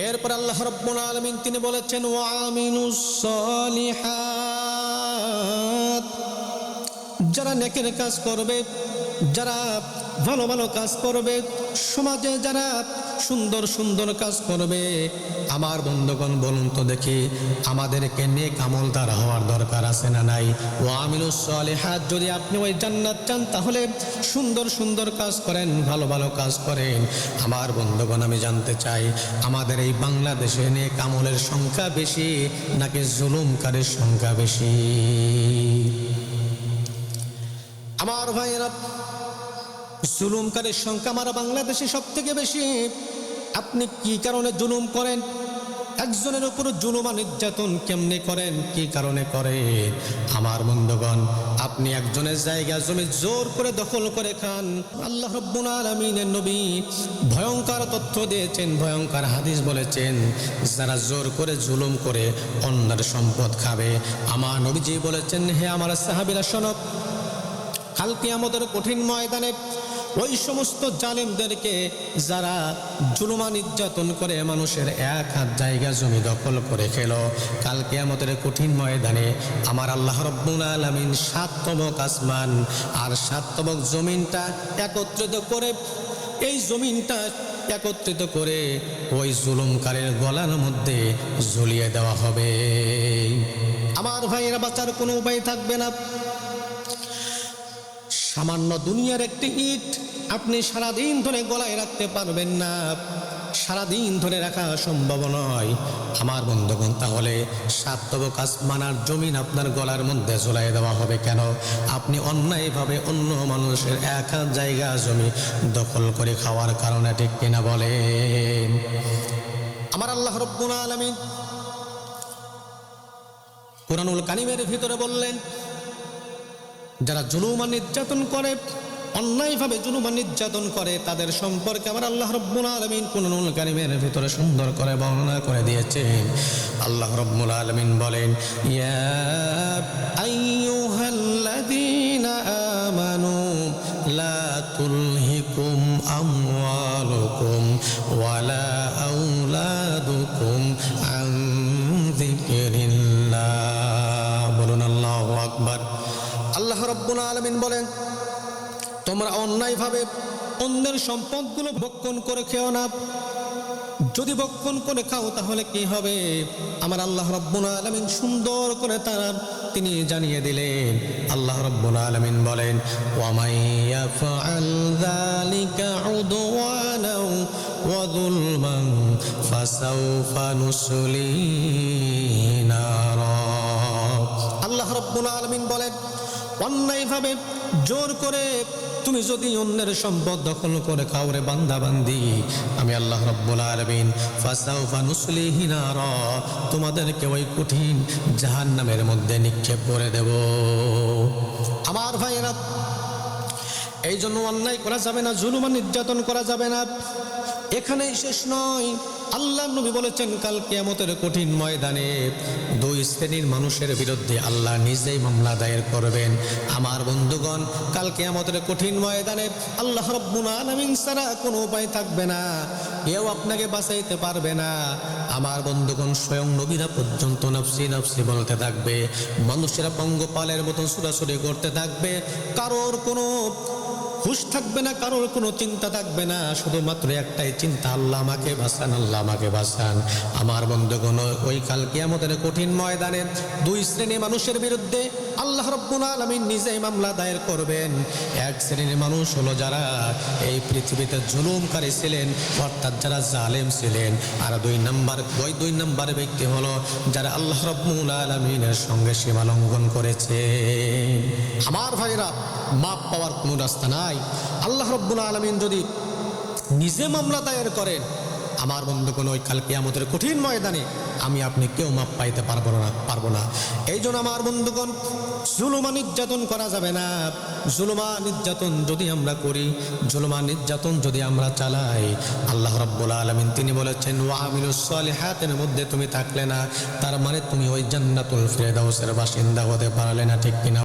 এরপর আল্লাহ রাব্বুল আলামিন তিনি বলেছেন ওয়ামিনুস সলিহাত, যারা নেকের কাজ করবে, যারা ভালো ভালো কাজ করবে, সমাজে যারা সুন্দর সুন্দর কাজ করবে, আমার বন্ধুগণ বলুন তো দেখি আমাদেরকে নেক আমলদার হওয়ার দরকার আছে না নাই? ওয়ামিনুস সলিহাত, যদি আপনি ওই জান্নাত চান তাহলে সুন্দর সুন্দর কাজ করেন, ভালো ভালো কাজ করেন। আমার বন্ধুগণ আমি জানতে চাই আমাদের এই বাংলাদেশে নেক আমলের সংখ্যা বেশি নাকি জুলুমকারীর সংখ্যা বেশি? আমার ভাইয়েরা, জুলুমকারীর সংখ্যা আমার বাংলাদেশে সব থেকে বেশি। আপনি কি কারণে জুলুম করেন? একজনের উপর জুলুম আর নির্যাতন কেমনে করেন, কি কারণে করেন? আমার বন্ধুগণ, আপনি একজনের জায়গা জমি জোর করে দখল করে খান। আল্লাহ রাব্বুল আলামিনের নবী ভয়ঙ্কর তথ্য দিয়েছেন, ভয়ঙ্কর হাদিস বলেছেন, যারা জোর করে জুলুম করে অন্যের সম্পদ খাবে, আমার নবীজি বলেছেন, হে আমার সাহাবীরা শোনো, কাল কিয়ামতের কঠিন ময়দানে ওই সমস্ত জালেমদেরকে যারা জুলুম নির্যাতন করে মানুষের এক হাত জায়গা জমি দখল করে খেল, কাল কিয়ামতের কঠিন ময়দানে আমার আল্লাহ রাব্বুল আলামিন ৭ তবক আসমান আর ৭ তবক জমিনটা একত্রিত করে, এই জমিনটা একত্রিত করে ওই জুলুমকারীর গলার মধ্যে ঝুলিয়ে দেওয়া হবে। আমার ভাইয়েরা, বাঁচার কোনো উপায় থাকবে না। সামান্য দুনিয়ার একটি ইট আপনি সারাদিন ধরে গলায় রাখতে পারবেন না, সারাদিন ধরে রাখা সম্ভব নয়। আমার বন্ধুগণ, তাহলে ৭ তবক আসমান আর জমিন আপনার গলার মধ্যে ঝুলাই দেওয়া হবে কেন? আপনি অন্যায়ভাবে অন্য মানুষের এক হাত জায়গা জমি দখল করে খাওয়ার কারণে, ঠিক কিনা বলেন? আমার আল্লাহ রাব্বুল আলামিন কুরআনুল কারীমের ভিতরে বললেন, যারা জুলুম আর নির্যাতন করে, অন্যায়ভাবে জুলুম আর নির্যাতন করে, তাদের সম্পর্কে আমার আল্লাহ রাব্বুল আলামিন কুরআনুল কারীমের ভিতরে সুন্দর করে বর্ণনা করে দিয়েছেন। আল্লাহ রাব্বুল আলামিন বলেন, ইয়া আইয়ুহাল্লাযীনা আমানু লা তুলহিকুম আমওয়ালুকুম ওয়ালা আওলাদুকুম আন যিকরিল্লাহ। বলুন আল্লাহু আকবার। আল্লাহ রাব্বুল আলামিন বলেন, তোমরা অন্যায়ভাবে অন্যের সম্পদগুলো ভক্ষণ করে খেও না। যদি ভক্ষণ করে খাও তাহলে কি হবে? আমার আল্লাহ রাব্বুল আলামিন সুন্দর করে তিনি জানিয়ে দিলেন। আল্লাহ রাব্বুল আলামিন বলেন, ওয়া মাইয়াফআল যালিকা উদওয়ানাও ওয়া যুলমান ফাসাউফা নুসলিহি নারা। আল্লাহ রাব্বুল আলামিন বলেন, অন্যায়ভাবে জোর করে তুমি যদি অন্যের সম্পদ দখল করে খাও রে বান্দা বান্দি, আমি আল্লাহ রাব্বুল আলামিন ফাসাউফা নুসলিহি নারা, তোমাদেরকে ওই কঠিন জাহান্নামের মধ্যে নিক্ষেপ করে দেব। আমার ভাইয়েরা, এই জন্য অন্যায় করা যাবে না, জুলুম আর নির্যাতন করা যাবে না। এখানেই শেষ নয়, আল্লাহ নবী বলেছেন, কাল কিয়ামতের কঠিন ময়দানে 2 শ্রেণীর মানুষের বিরুদ্ধে আল্লাহ নিজেই মামলা দায়ের করবেন। আমার বন্ধুগণ, কাল কিয়ামতের কঠিন ময়দানে আল্লাহ রাব্বুল আলামিন ছাড়া কোনো উপায় থাকবে না, কেউ আপনাকে বাঁচাইতে পারবে না। আমার বন্ধুগণ, স্বয়ং নবীরা পর্যন্ত নফসি নফসি বলতে থাকবে, মানুষেরা পঙ্গপালের মতো ছুটাছুটি করতে থাকবে, কারোর কোনো হুঁশ থাকবে না, কারোর কোনো চিন্তা থাকবে না, শুধুমাত্র একটাই চিন্তা, আল্লাহ আমাকে বাঁচান, আল্লাহ আমাকে বাঁচান। আমার বন্ধুগণ, ওই কাল কিয়ামতের কঠিন ময়দানে 2 শ্রেণীর মানুষের বিরুদ্ধে আল্লাহ রাব্বুল আলামিন নিজেই মামলা দায়ের করবেন। এক শ্রেণীর মানুষ হলো যারা এই পৃথিবীতে জুলুমকারী ছিলেন, অর্থাৎ যারা জালেম ছিলেন। আর 2 নম্বর ব্যক্তি হলো যারা আল্লাহ রাব্বুল আলামিনের সঙ্গে সীমা লঙ্ঘন করেছে। আমার ভাইরা, মাপ পাওয়ার কোনো রাস্তা নাই। আল্লাহ রাব্বুল আলামিন যদি নিজে মামলা দায়ের করেন, আমার বন্ধুগণ, ওই কাল কিয়ামতের কঠিন ময়দানে আমি আপনি কেউ মাপ পাইতে পারবো না। এই জন্য আমার বন্ধুগণ, জুলুমা নির্যাতন করা যাবে না। জুলুমা নির্যাতন যদি আমরা করি, জুলুমা নির্যাতন যদি আমরা চালাই, আল্লাহ রাব্বুল আলামিন তিনি বলেছেন, ওয়া আমিলুস সলিহাতের মধ্যে তুমি থাকলে না, তার মানে তুমি ওই জান্নাতুল ফিরদাউসের বাসিন্দা হতে পারলে না, ঠিক কিনা?